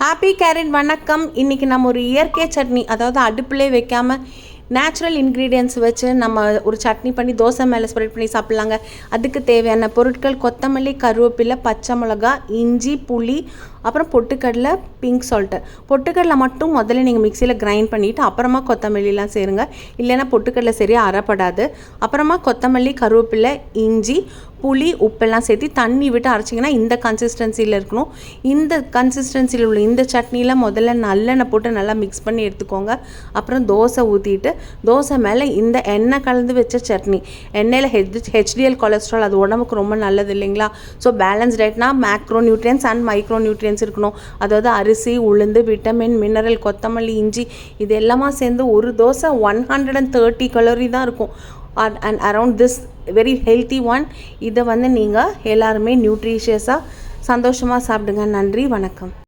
Happy carrot வணக்கம். இன்றைக்கி நம்ம ஒரு இயற்கை சட்னி, அதாவது அடுப்பிலே வைக்காமல் நேச்சுரல் இன்க்ரீடியன்ட்ஸ் வச்சு நம்ம ஒரு சட்னி பண்ணி தோசை மேலே ஸ்ப்ரெட் பண்ணி சாப்பிட்லாங்க. அதுக்கு தேவையான பொருட்கள் கொத்தமல்லி, கருவேப்பிலை, பச்சை மிளகா, இஞ்சி, புளி, அப்புறம் பொட்டுக்கடலை, பிங்க் சால்ட்டு. பொட்டுக்கடலை மட்டும் முதல்ல நீங்கள் மிக்சியில் கிரைண்ட் பண்ணிவிட்டு அப்புறமா கொத்தமல்லிலாம் சேருங்க, இல்லைன்னா பொட்டுக்கடலை சரியாக அரைப்படாது. அப்புறமா கொத்தமல்லி, கருவேப்பிலை, இஞ்சி, புளி, உப்பெல்லாம் சேர்த்து தண்ணி விட்டு அரைச்சிங்கன்னா இந்த கன்சிஸ்டன்சியில் இருக்கணும். இந்த கன்சிஸ்டன்சியில் உள்ள இந்த சட்னியில் முதல்ல நல்லெண்ணெய் போட்டு நல்லா மிக்ஸ் பண்ணி எடுத்துக்கோங்க. அப்புறம் தோசை ஊற்றிட்டு தோசை மேலே இந்த எண்ணெய் கலந்து வச்ச சட்னி. எண்ணெயில் ஹெச்டிஎல் கொலஸ்ட்ரால், அது உடம்புக்கு ரொம்ப நல்லது இல்லைங்களா? ஸோ பேலன்ஸ் டயட்னா macro nutrients and micro nutrients இருக்கணும். அதாவது அரிசி, உளுந்து, விட்டமின், மினரல், கொத்தமல்லி, இஞ்சி, இது எல்லாமே சேர்ந்து ஒரு தோசை 130 கலோரி தான் இருக்கும். And around this very healthy one. இதை நீங்கள் எல்லாருமே நியூட்ரிஷியஸாக சந்தோஷமாக சாப்பிடுங்க. நன்றி, வணக்கம்.